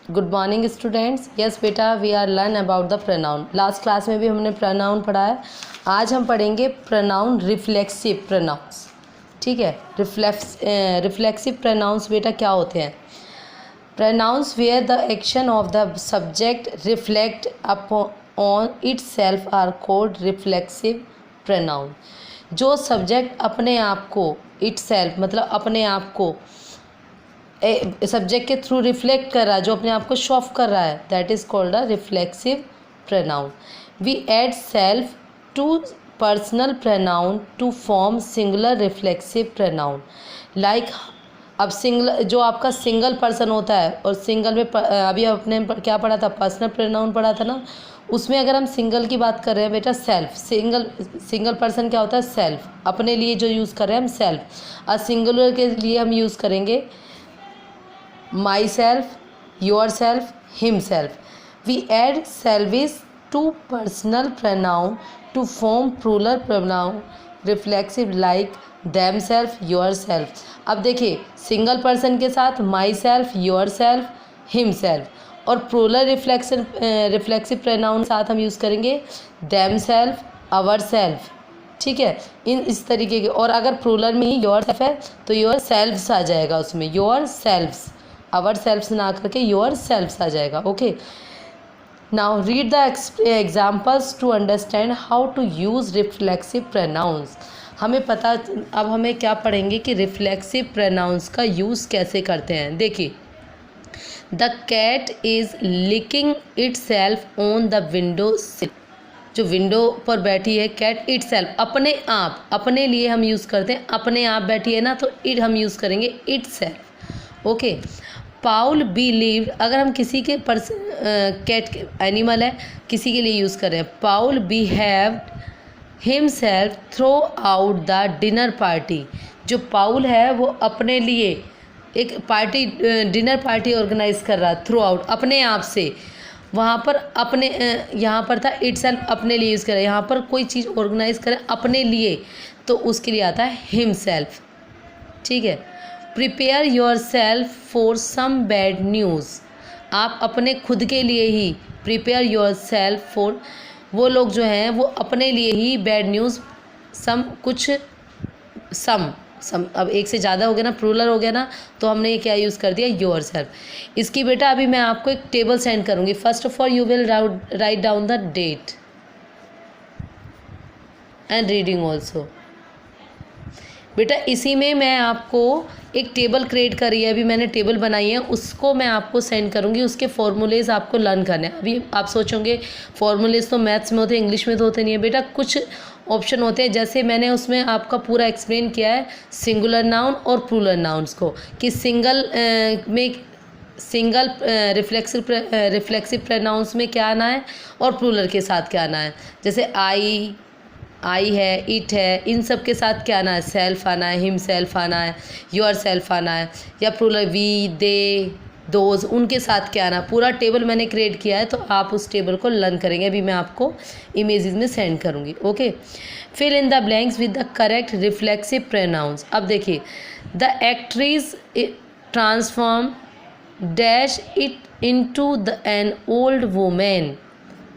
Good morning students. Yes बेटा, we are learn about the pronoun. Last class में भी हमने प्रोनाउन पढ़ा है। आज हम पढ़ेंगे प्रोनाउन रिफ्लेक्सिव प्रोनाउंस। ठीक है, रिफ्लेक्सिव प्रोनाउंस बेटा क्या होते हैं? Pronouns where the action of the subject reflect upon itself are called reflexive pronoun. जो सब्जेक्ट अपने आप को इट्स सेल्फ मतलब अपने आप को सब्जेक्ट के थ्रू रिफ्लेक्ट कर रहा है, जो अपने आप को शो ऑफ कर रहा है, that is called a reflexive pronoun. We add self to personal pronoun to form singular reflexive pronoun. Like अब सिंगल जो आपका सिंगल पर्सन होता है, और सिंगल में अभी अपने क्या पढ़ा था, पर्सनल प्रोनाउन पढ़ा था ना, उसमें अगर हम सिंगल की बात कर रहे हैं बेटा, सेल्फ सिंगल पर्सन क्या होता है? सेल्फ। अपने लिए जो यूज़ कर रहे हैं हम सेल्फ। और सिंगुलर के लिए हम यूज़ करेंगे myself, yourself, himself. We add selves to personal pronoun to form plural pronoun reflexive like themselves, yourself. अब देखिए, सिंगल पर्सन के साथ myself, yourself, himself, और plural reflexive pronoun साथ हम use करेंगे them self, our self. ठीक है, इस तरीके के। और अगर प्लूरल में ही योर सेल्फ है तो योर सेल्फ्स आ जाएगा उसमें, योर सेल्फ्स, अवर सेल्फ्स ना करके योर सेल्फ्स आ जाएगा। Okay, now read the examples to understand how to use reflexive pronouns. हमें पता, अब हमें क्या पढ़ेंगे कि रिफ्लेक्सिव प्रोनाउंस का यूज़ कैसे करते हैं। देखिए, the cat is licking itself on the window sill. जो विंडो पर बैठी है कैट, इटसेल्फ अपने आप, अपने लिए हम यूज़ करते हैं, अपने आप बैठी है ना, तो इट हम यूज़ करेंगे इटसेल्फ। ओके, पाउल बिलीव्ड, अगर हम किसी के कैट एनिमल है, किसी के लिए यूज़ कर रहे हैं, Paul behaved himself throughout the dinner party. जो पाउल है वो अपने लिए एक पार्टी, डिनर पार्टी ऑर्गेनाइज कर रहा है थ्रू आउट, अपने आप से। वहाँ पर अपने, यहाँ पर था इटसेल्फ, अपने लिए यूज़ करे, यहाँ पर कोई चीज़ ऑर्गेनाइज करें अपने लिए तो उसके लिए आता है हिमसेल्फ। ठीक है, prepare yourself for some bad news. आप अपने खुद के लिए ही प्रिपेयर योर सेल्फ फॉर, वो लोग जो हैं वो अपने लिए ही बैड न्यूज़, सम कुछ, सम अब एक से ज़्यादा हो गया ना, प्लूरल हो गया ना, तो हमने ये क्या यूज़ कर दिया, योर सेल्फ। इसकी बेटा अभी मैं आपको एक टेबल सेंड करूँगी। First of all you will write down the date and reading also. बेटा इसी में मैं आपको एक टेबल क्रिएट करी है, अभी मैंने टेबल बनाई है, उसको मैं आपको सेंड करूँगी। उसके फॉर्मूलेज आपको लर्न करने हैं। अभी आप सोचोगे फॉर्मूलेज तो मैथ्स में होते हैं, इंग्लिश में तो होते नहीं है बेटा। कुछ ऑप्शन होते हैं, जैसे मैंने उसमें आपका पूरा एक्सप्लेन किया है सिंगुलर नाउन और प्लूरल नाउन्स को, कि सिंगल रिफ्लेक्सिव प्रोनाउंस में क्या आना है और प्लूरल के साथ क्या आना है। जैसे आई है, इट है, इन सब के साथ क्या आना है, सेल्फ आना है, हिम सेल्फ आना है, योर सेल्फ आना है, या प्लूरल वी, दे, दोज, उनके साथ क्या आना। पूरा टेबल मैंने क्रिएट किया है, तो आप उस टेबल को लर्न करेंगे। अभी मैं आपको इमेजेस में सेंड करूँगी। Okay, fill in the blanks with the correct reflexive pronouns. अब देखिए, the actress transform dash it into the an old women.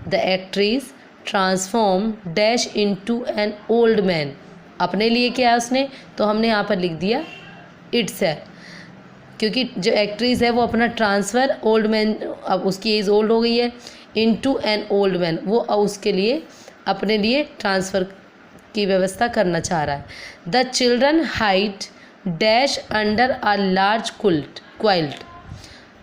The actress transform dash into an old man. अपने लिए क्या है उसने, तो हमने यहाँ पर लिख दिया इट्स है, क्योंकि जो एक्ट्रेस है वो अपना ट्रांसफ़र ओल्ड मैन, अब उसकी एज ओल्ड हो गई है, इनटू एन ओल्ड मैन, वो उसके लिए अपने लिए ट्रांसफ़र की व्यवस्था करना चाह रहा है। The children hide dash under a large quilt.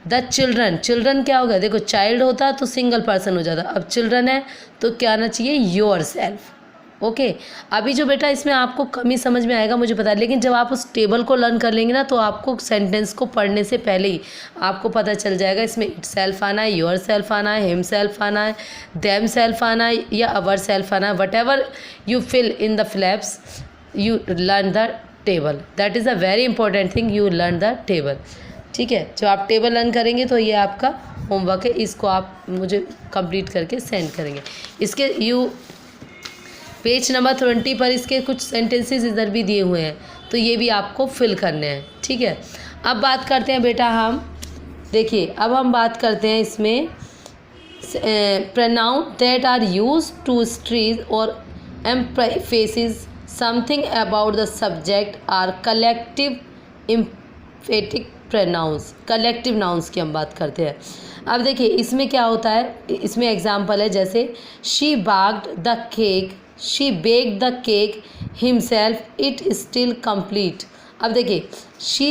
The children क्या होगा, देखो चाइल्ड होता तो सिंगल पर्सन हो जाता, अब चिल्ड्रन है तो क्या आना चाहिए, योर सेल्फ। ओके, अभी जो बेटा इसमें आपको कमी समझ में आएगा मुझे पता है, लेकिन जब आप उस टेबल को लर्न कर लेंगे ना, तो आपको सेंटेंस को पढ़ने से पहले ही आपको पता चल जाएगा इसमें इट सेल्फ आना है, योर सेल्फ आना है, हिम सेल्फ आना है, देम सेल्फ आना है, या अवर सेल्फ आना है। Whatever you fill in the flaps you learn the table, that is a very important thing, you learn the table. ठीक है, जो आप टेबल लर्न करेंगे तो ये आपका होमवर्क है, इसको आप मुझे कंप्लीट करके सेंड करेंगे। इसके पेज नंबर 20 पर इसके कुछ सेंटेंसेस इधर भी दिए हुए हैं, तो ये भी आपको फिल करने हैं। ठीक है, अब बात करते हैं बेटा हम देखिए अब हम बात करते हैं इसमें pronoun that are used to stress or emphasize something about the subject are collective emphatic pronouns। collective nouns की हम बात करते हैं। अब देखिए इसमें क्या होता है, इसमें एग्जाम्पल है जैसे she baked the cake, she baked the cake himself, it still complete। अब देखिए she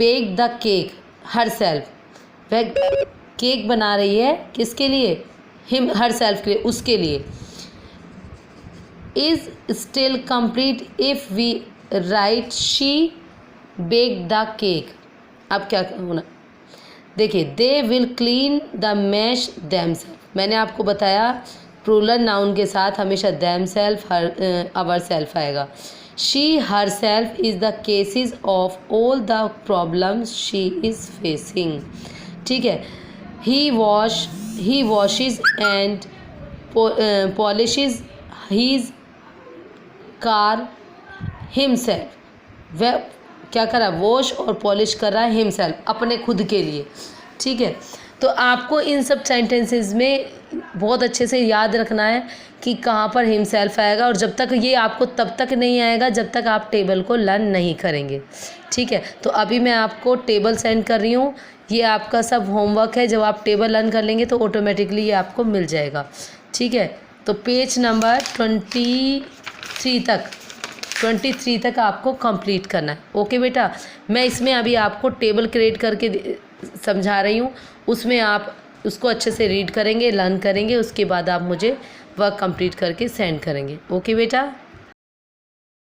baked the cake herself, वह केक बना रही है किसके लिए, हिम हर सेल्फ के लिए, उसके लिए। Is still complete if we write she bake the cake. अब क्या होना, देखिए they will clean the mash themself. मैंने आपको बताया प्लूरल नाउन के साथ हमेशा दैम सेल्फ अवर सेल्फ आएगा। She herself is the cases of all the problems she is facing. ठीक है, he washes and polishes his car himself। वह क्या कर रहा है, वॉश और पॉलिश कर रहा है हिमसेल्फ, अपने खुद के लिए। ठीक है, तो आपको इन सब सेंटेंसेस में बहुत अच्छे से याद रखना है कि कहाँ पर हिमसेल्फ आएगा, और जब तक ये आपको तब तक नहीं आएगा जब तक आप टेबल को लर्न नहीं करेंगे। ठीक है, तो अभी मैं आपको टेबल सेंड कर रही हूँ, ये आपका सब होमवर्क है। जब आप टेबल लर्न कर लेंगे तो ऑटोमेटिकली ये आपको मिल जाएगा। ठीक है, तो पेज नंबर 23 तक आपको कंप्लीट करना है। ओके बेटा, मैं इसमें अभी आपको टेबल क्रिएट करके समझा रही हूँ, उसमें आप उसको अच्छे से रीड करेंगे, लर्न करेंगे, उसके बाद आप मुझे वर्क कंप्लीट करके सेंड करेंगे। ओके बेटा।